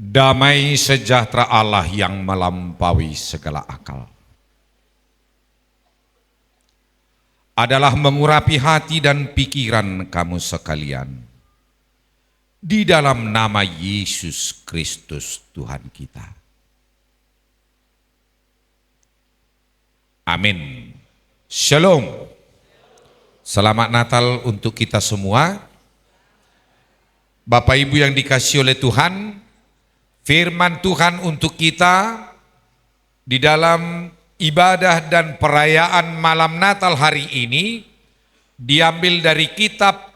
Damai sejahtera Allah yang melampaui segala akal adalah mengurapi hati dan pikiran kamu sekalian di dalam nama Yesus Kristus Tuhan kita. Amin. Shalom. Selamat Natal untuk kita semua. Bapak Ibu yang dikasihi oleh Tuhan, firman Tuhan untuk kita di dalam ibadah dan perayaan malam Natal hari ini diambil dari kitab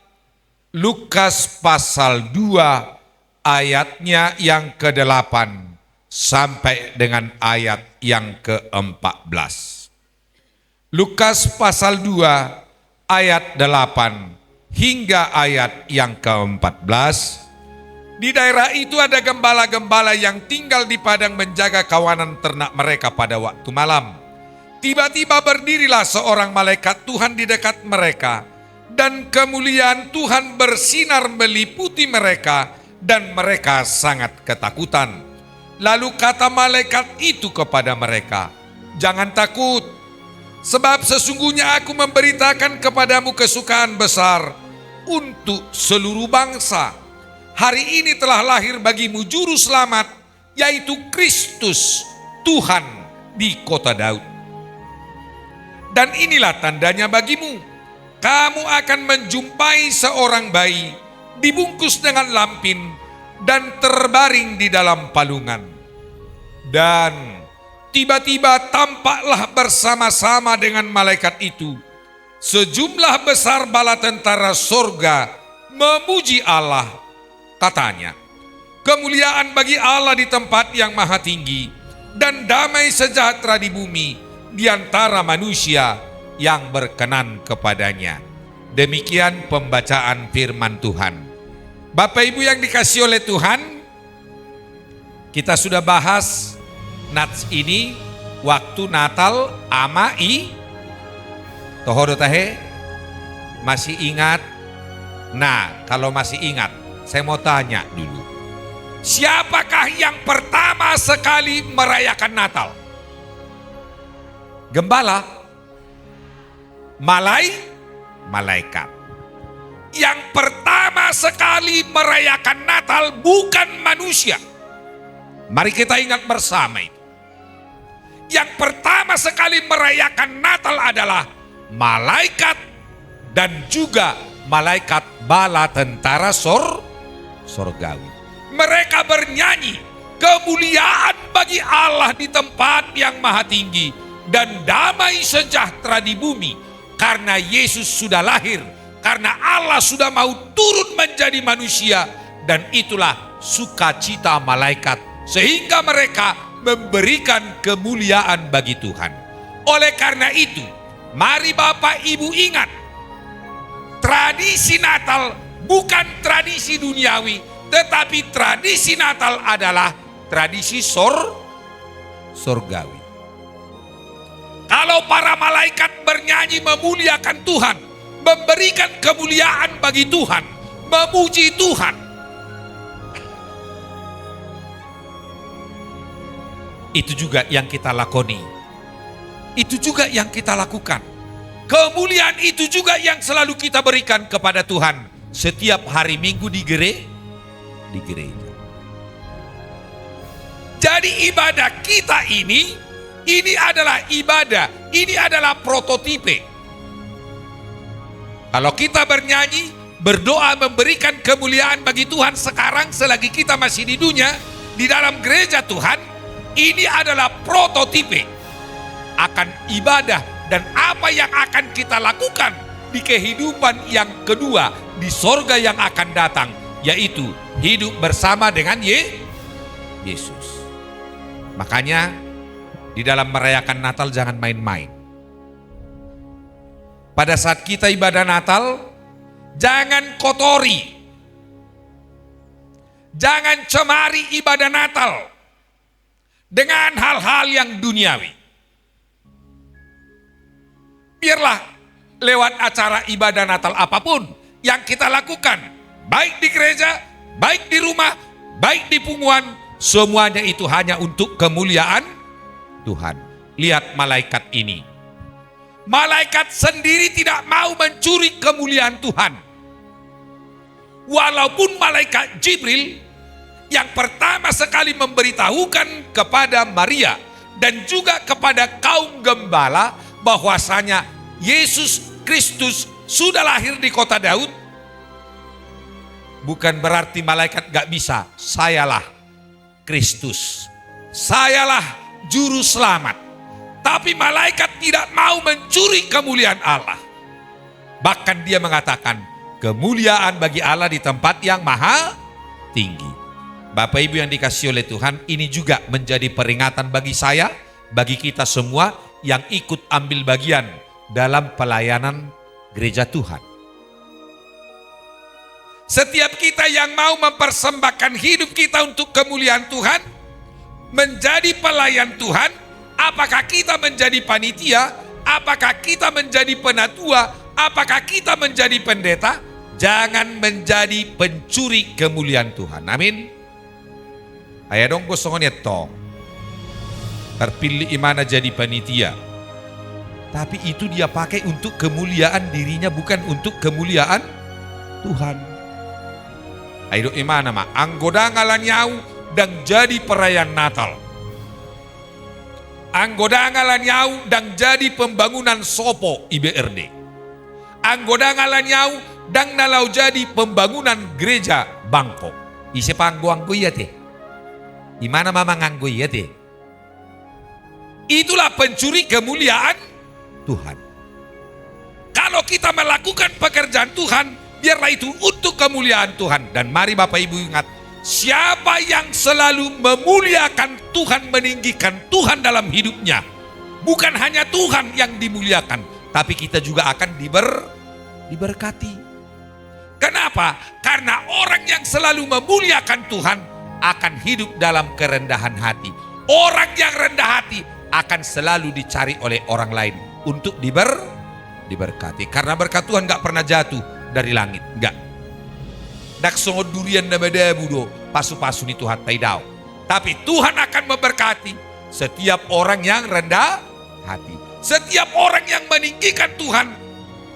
Lukas pasal 2 ayatnya yang ke-8 sampai dengan ayat yang ke-14. Lukas pasal 2 ayat 8 hingga ayat yang ke-14. Di daerah itu ada gembala-gembala yang tinggal di padang menjaga kawanan ternak mereka pada waktu malam. Tiba-tiba berdirilah seorang malaikat Tuhan di dekat mereka, dan kemuliaan Tuhan bersinar meliputi mereka, dan mereka sangat ketakutan. Lalu kata malaikat itu kepada mereka, "Jangan takut, sebab sesungguhnya aku memberitakan kepadamu kesukaan besar untuk seluruh bangsa. Hari ini telah lahir bagimu juru selamat, yaitu Kristus Tuhan di kota Daud. Dan inilah tandanya bagimu, kamu akan menjumpai seorang bayi dibungkus dengan lampin dan terbaring di dalam palungan." Dan tiba-tiba tampaklah bersama-sama dengan malaikat itu sejumlah besar bala tentara sorga memuji Allah. Katanya, "Kemuliaan bagi Allah di tempat yang maha tinggi, dan damai sejahtera di bumi di antara manusia yang berkenan kepadanya." Demikian pembacaan firman Tuhan. Bapak Ibu yang dikasihi oleh Tuhan, kita sudah bahas nats ini waktu Natal amai tohodo tahe. Masih ingat? Nah, kalau masih ingat, saya mau tanya dulu. Siapakah yang pertama sekali merayakan Natal? Gembala? Malaikat. Yang pertama sekali merayakan Natal bukan manusia. Mari kita ingat bersama itu. Yang pertama sekali merayakan Natal adalah malaikat dan juga malaikat bala tentara sorgawi. Mereka bernyanyi, "Kemuliaan bagi Allah di tempat yang maha tinggi, dan damai sejahtera di bumi, karena Yesus sudah lahir, karena Allah sudah mau turun menjadi manusia." Dan itulah sukacita malaikat, sehingga mereka memberikan kemuliaan bagi Tuhan. Oleh karena itu, mari Bapak Ibu ingat, tradisi Natal bukan tradisi duniawi, tetapi tradisi Natal adalah tradisi sorgawi. Kalau para malaikat bernyanyi memuliakan Tuhan, memberikan kemuliaan bagi Tuhan, memuji Tuhan, itu juga yang kita lakoni. Itu juga yang kita lakukan. Kemuliaan itu juga yang selalu kita berikan kepada Tuhan setiap hari Minggu di gereja. Jadi ibadah kita ini adalah ibadah, ini adalah prototipe. Kalau kita bernyanyi, berdoa, memberikan kemuliaan bagi Tuhan sekarang selagi kita masih di dunia, di dalam gereja Tuhan, ini adalah prototipe akan ibadah dan apa yang akan kita lakukan di kehidupan yang kedua, di sorga yang akan datang, yaitu hidup bersama dengan Yesus. Makanya di dalam merayakan Natal jangan main-main. Pada saat kita ibadah Natal, jangan kotori, jangan cemari ibadah Natal dengan hal-hal yang duniawi. Biarlah lewat acara ibadah Natal apapun yang kita lakukan, baik di gereja, baik di rumah, baik di punguan, Semuanya itu hanya untuk kemuliaan Tuhan. Lihat malaikat ini. Malaikat sendiri tidak mau mencuri kemuliaan Tuhan. Walaupun malaikat Jibril yang pertama sekali memberitahukan kepada Maria dan juga kepada kaum gembala bahwasanya Yesus Kristus sudah lahir di kota Daud, bukan berarti malaikat gak bisa. Sayalah Kristus, sayalah juru selamat. Tapi malaikat tidak mau mencuri kemuliaan Allah. Bahkan dia mengatakan, kemuliaan bagi Allah di tempat yang maha tinggi. Bapak Ibu yang dikasihi oleh Tuhan, ini juga menjadi peringatan bagi saya, bagi kita semua yang ikut ambil bagian dalam pelayanan gereja Tuhan. Setiap kita yang mau mempersembahkan hidup kita untuk kemuliaan Tuhan, menjadi pelayan Tuhan, apakah kita menjadi panitia, apakah kita menjadi penatua, apakah kita menjadi pendeta, jangan menjadi pencuri kemuliaan Tuhan. Amin. Ayo dong gosongannya tong. Terpilih imana jadi panitia. Tapi itu dia pakai untuk kemuliaan dirinya, bukan untuk kemuliaan Tuhan. Ayo imana mah anggoda ngalanyau dan jadi perayaan Natal. Anggoda ngalanyau dan jadi pembangunan Sopo IBRD. Anggoda ngalanyau dan nalau jadi pembangunan gereja Bangkok. Isi panggoanggo ya teh. Dimana mama nganggo ya teh. Itulah pencuri kemuliaan Tuhan. Kalau kita melakukan pekerjaan Tuhan, biarlah itu untuk kemuliaan Tuhan. Dan mari Bapak Ibu ingat, siapa yang selalu memuliakan Tuhan, meninggikan Tuhan dalam hidupnya, bukan hanya Tuhan yang dimuliakan, tapi kita juga akan diberkati. Kenapa? Karena orang yang selalu memuliakan Tuhan akan hidup dalam kerendahan hati. Orang yang rendah hati akan selalu dicari oleh orang lain untuk diberkati. Karena berkat Tuhan gak pernah jatuh dari langit, enggak. Dak songo durian nama dabudo, pasu-pasu ni Tuhan taidao. Tapi Tuhan akan memberkati setiap orang yang rendah hati. Setiap orang yang meninggikan Tuhan,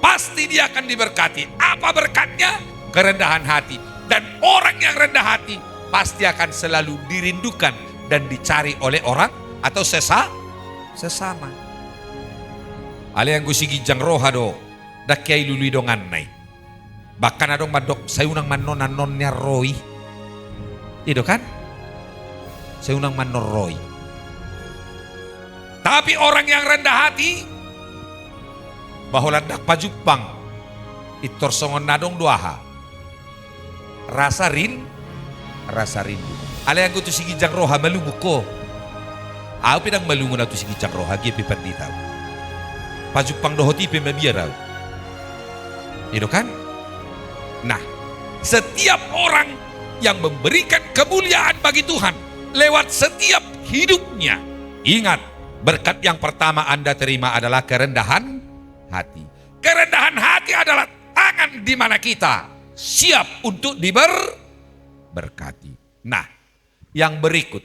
pasti dia akan diberkati. Apa berkatnya? Kerendahan hati. Dan orang yang rendah hati pasti akan selalu dirindukan dan dicari oleh orang atau sesama. Ale yang gusigi jang roha do, dak kiai lului dongan nai. Bahkan adong madok sayunang manon-nonnya Roy. Itu kan? Sayunang manon Roy. Tapi orang yang rendah hati, bahwa dak pajupang, itor songon nadong doaha. Rasa rindu. Ale yang gutu sigi jang roha malumu ko. Aku pinang malumu na tu sigi jang roha gie pipan ditau. Pajupang dohoti pembiarau. Itu kan? Nah, setiap orang yang memberikan kemuliaan bagi Tuhan lewat setiap hidupnya, ingat, berkat yang pertama Anda terima adalah kerendahan hati. Kerendahan hati adalah tangan di mana kita siap untuk diberkati. Nah, yang berikut,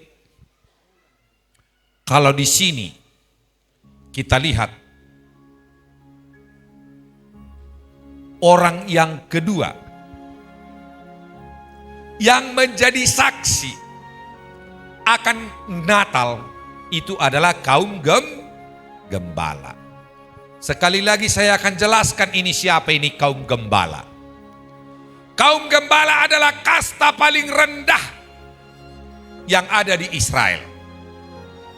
kalau di sini kita lihat orang yang kedua yang menjadi saksi akan Natal itu adalah kaum gembala. Sekali lagi saya akan jelaskan ini siapa ini kaum gembala. Kaum gembala adalah kasta paling rendah yang ada di Israel.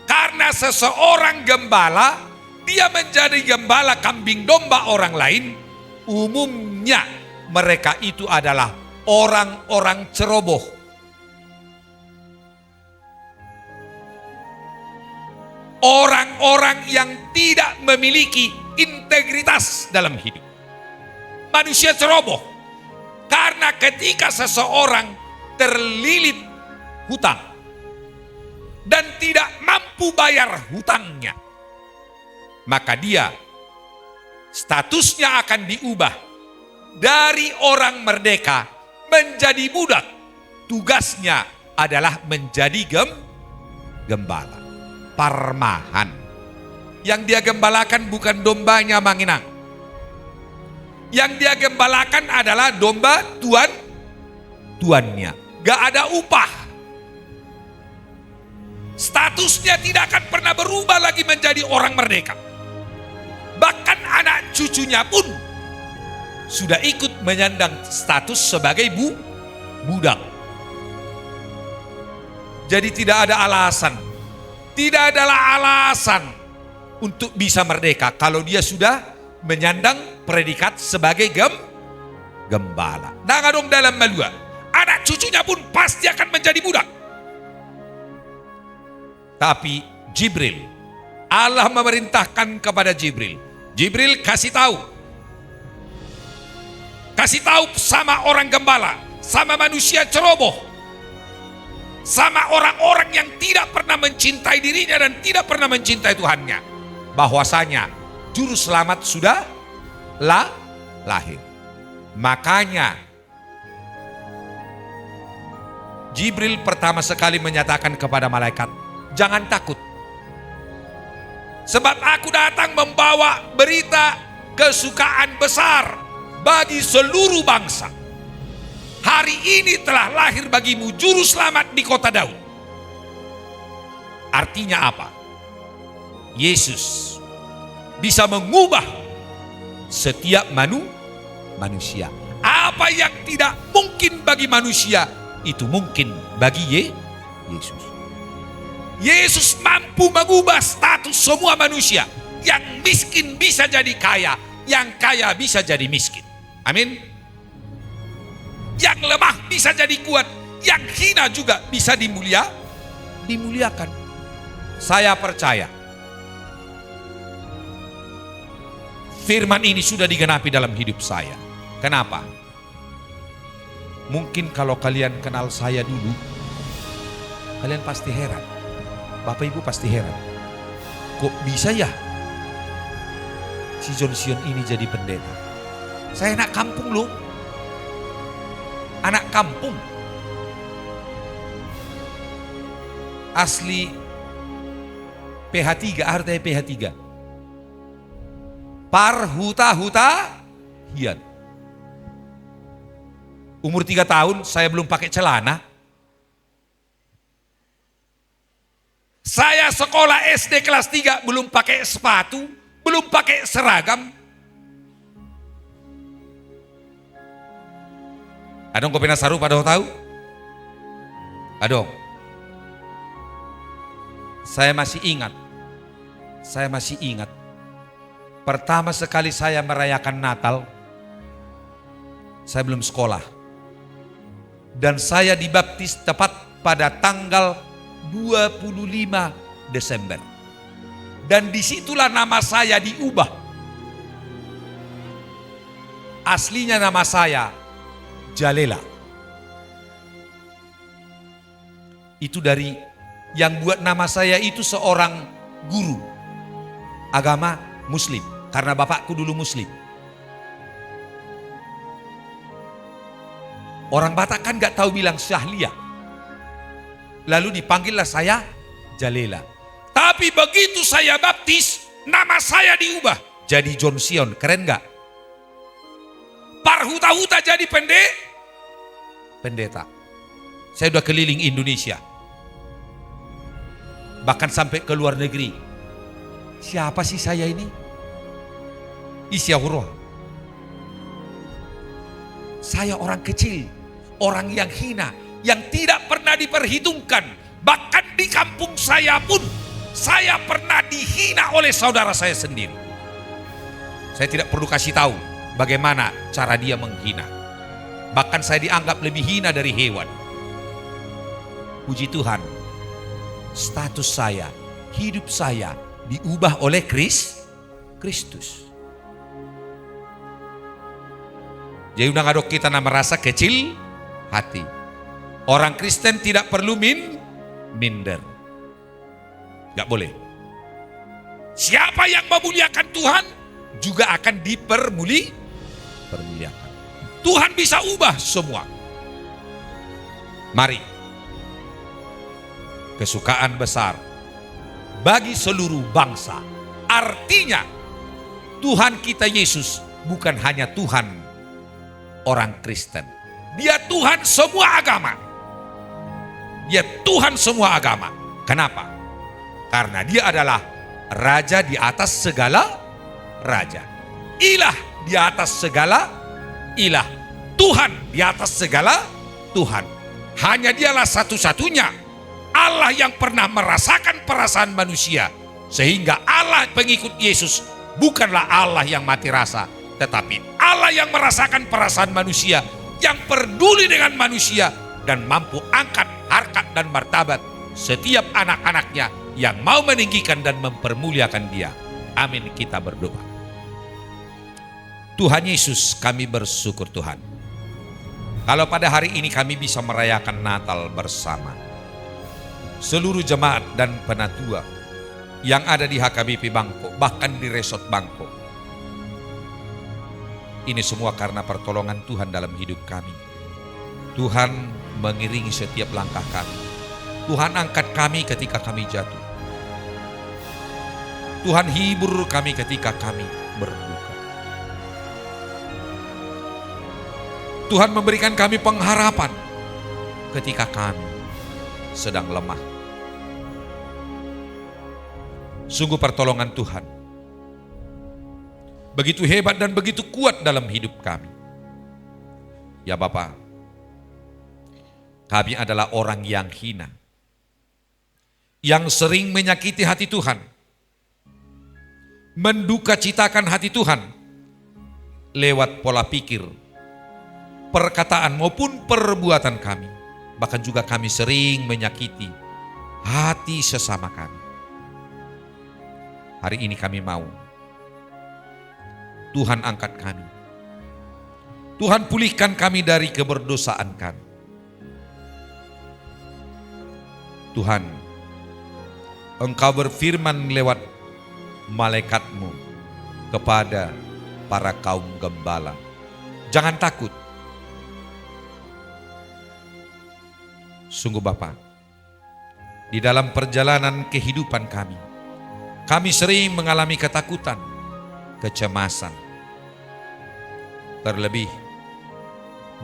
Karena seseorang gembala, dia menjadi gembala kambing domba orang lain, umumnya mereka itu adalah orang-orang ceroboh. Orang-orang yang tidak memiliki integritas dalam hidup. Manusia ceroboh. Karena ketika seseorang terlilit hutang dan tidak mampu bayar hutangnya, maka dia statusnya akan diubah dari orang merdeka menjadi budak. Tugasnya adalah menjadi gembala. Parmahan. Yang dia gembalakan bukan dombanya Manginang. Yang dia gembalakan adalah domba tuannya. Gak ada upah. Statusnya tidak akan pernah berubah lagi menjadi orang merdeka. Bahkan anak cucunya pun sudah ikut menyandang status sebagai budak. Jadi tidak ada alasan. Tidak adalah alasan untuk bisa merdeka kalau dia sudah menyandang predikat sebagai gembala. Nangadong dalam malua. Anak cucunya pun pasti akan menjadi budak. Tapi Jibril, Allah memerintahkan kepada Jibril. Jibril kasih tahu sama orang gembala, sama manusia ceroboh, sama orang-orang yang tidak pernah mencintai dirinya dan tidak pernah mencintai Tuhannya, bahwasanya juru selamat sudah lahir. Makanya Jibril pertama sekali menyatakan kepada malaikat, jangan takut. Sebab aku datang membawa berita kesukaan besar bagi seluruh bangsa. Hari ini telah lahir bagimu juru selamat di kota Daud. Artinya apa? Yesus bisa mengubah setiap manusia. Apa yang tidak mungkin bagi manusia, itu mungkin bagi Yesus. Yesus mampu mengubah status semua manusia. Yang miskin bisa jadi kaya, yang kaya bisa jadi miskin. Amin. Yang lemah bisa jadi kuat, yang hina juga bisa dimuliakan. Saya percaya firman ini sudah digenapi dalam hidup saya. Kenapa? Mungkin kalau kalian kenal saya dulu, kalian pasti heran. Bapak Ibu pasti heran. Kok bisa ya si John Sion ini jadi pendeta? Saya anak kampung loh. Anak kampung. Asli PH3, artinya PH3. Parhuta hian. Umur 3 tahun saya belum pakai celana. Saya sekolah SD kelas 3 belum pakai sepatu, belum pakai seragam. Adong kopi nasaru pada tahu? Adong. Saya masih ingat. Pertama sekali saya merayakan Natal, saya belum sekolah. Dan saya dibaptis tepat pada tanggal 25 Desember. Dan disitulah nama saya diubah. Aslinya nama saya Jalela. Itu dari yang buat nama saya itu seorang guru agama Muslim. Karena bapakku dulu Muslim. Orang Batak kan gak tahu bilang Syahlia. Lalu dipanggillah saya Jalela. Tapi begitu saya baptis, nama saya diubah jadi John Sion. Keren gak? Parhuta-huta jadi pendeta. Saya udah keliling Indonesia. Bahkan sampai ke luar negeri. Siapa sih saya ini? Isyahurah. Saya orang kecil, orang yang hina, yang tidak pernah diperhitungkan. Bahkan di kampung saya pun, saya pernah dihina oleh saudara saya sendiri. Saya tidak perlu kasih tahu bagaimana cara dia menghina. Bahkan saya dianggap lebih hina dari hewan. Puji Tuhan, status saya, hidup saya diubah oleh Kristus. Jadi udah ngadok kita merasa kecil hati. Orang Kristen tidak perlu minder. Gak boleh. Siapa yang memuliakan Tuhan juga akan permuliakan. Tuhan bisa ubah semua. Mari kesukaan besar bagi seluruh bangsa. Artinya Tuhan kita Yesus bukan hanya Tuhan orang Kristen. Dia Tuhan semua agama. Dia Tuhan semua agama. Kenapa? Karena dia adalah Raja di atas segala raja. Ilah di atas segala ilah. Tuhan di atas segala Tuhan. Hanya dialah satu-satunya Allah yang pernah merasakan perasaan manusia. Sehingga Allah pengikut Yesus bukanlah Allah yang mati rasa, tetapi Allah yang merasakan perasaan manusia, yang peduli dengan manusia dan mampu angkat harkat dan martabat setiap anak-anaknya yang mau meninggikan dan mempermuliakan dia. Amin, kita berdoa. Tuhan Yesus, kami bersyukur Tuhan, kalau pada hari ini kami bisa merayakan Natal bersama seluruh jemaat dan penatua yang ada di HKBP Bangko, bahkan di Resort Bangko. Ini semua karena pertolongan Tuhan dalam hidup kami. Tuhan mengiringi setiap langkah kami. Tuhan angkat kami ketika kami jatuh. Tuhan hibur kami ketika kami berduka. Tuhan memberikan kami pengharapan ketika kami sedang lemah. Sungguh pertolongan Tuhan begitu hebat dan begitu kuat dalam hidup kami. Ya Bapa, kami adalah orang yang hina, yang sering menyakiti hati Tuhan, menduka citakan hati Tuhan lewat pola pikir, perkataan maupun perbuatan kami. Bahkan juga kami sering menyakiti hati sesama kami. Hari ini kami mau Tuhan angkat kami. Tuhan pulihkan kami dari keberdosaan kami. Tuhan, Engkau berfirman lewat malaikat-Mu kepada para kaum gembala. Jangan takut. Sungguh Bapa, di dalam perjalanan kehidupan kami sering mengalami ketakutan, kecemasan. Terlebih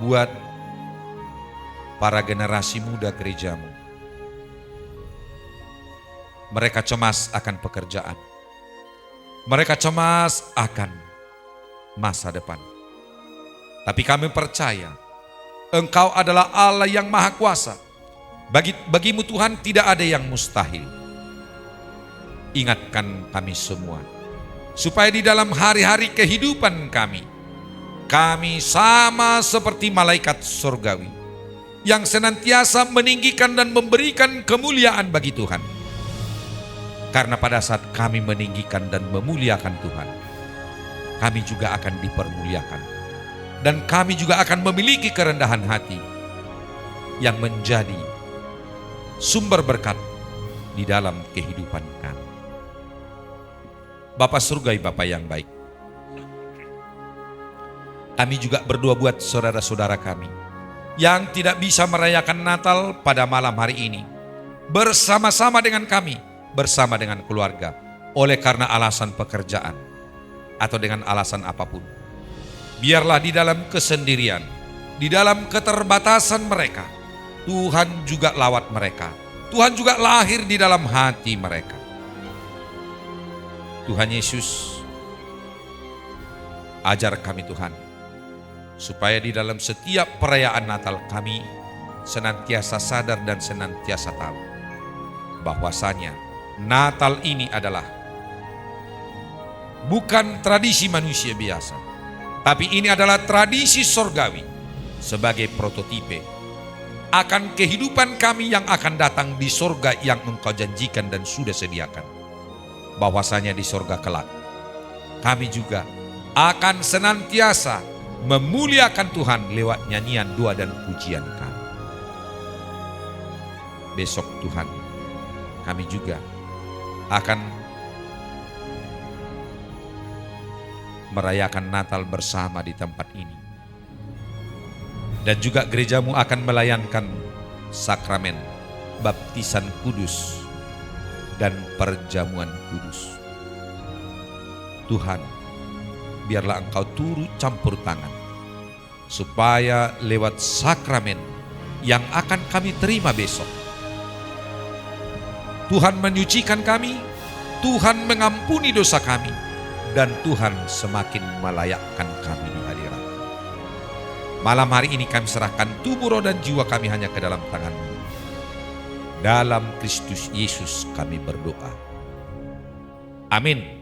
buat para generasi muda gereja-Mu. Mereka cemas akan pekerjaan. Mereka cemas akan masa depan. Tapi kami percaya Engkau adalah Allah yang Maha Kuasa. Bagimu Tuhan tidak ada yang mustahil. Ingatkan kami semua, supaya di dalam hari-hari kehidupan kami sama seperti malaikat surgawi yang senantiasa meninggikan dan memberikan kemuliaan bagi Tuhan. Karena pada saat kami meninggikan dan memuliakan Tuhan, kami juga akan dipermuliakan. Dan kami juga akan memiliki kerendahan hati yang menjadi sumber berkat di dalam kehidupan kami. Bapa Surgawi, Bapa yang baik, kami juga berdoa buat saudara-saudara kami yang tidak bisa merayakan Natal pada malam hari ini bersama-sama dengan kami, bersama dengan keluarga, oleh karena alasan pekerjaan atau dengan alasan apapun. Biarlah di dalam kesendirian, di dalam keterbatasan mereka, Tuhan juga lawat mereka. Tuhan juga lahir di dalam hati mereka. Tuhan Yesus, ajar kami Tuhan, supaya di dalam setiap perayaan Natal kami senantiasa sadar dan senantiasa tahu bahwasanya Natal ini adalah bukan tradisi manusia biasa, tapi ini adalah tradisi sorgawi sebagai prototipe akan kehidupan kami yang akan datang di sorga yang Engkau janjikan dan sudah sediakan. Bahwasanya di sorga kelak kami juga akan senantiasa memuliakan Tuhan lewat nyanyian, doa dan pujian kami. Besok Tuhan, kami juga akan merayakan Natal bersama di tempat ini. Dan juga gereja-Mu akan melayankan sakramen baptisan kudus, dan perjamuan kudus. Tuhan, biarlah Engkau turut campur tangan, supaya lewat sakramen yang akan kami terima besok, Tuhan menyucikan kami, Tuhan mengampuni dosa kami, dan Tuhan semakin melayakkan kami di hadirat. Malam hari ini kami serahkan tubuh, roh, dan jiwa kami hanya ke dalam tangan-Mu. Dalam Kristus Yesus kami berdoa. Amin.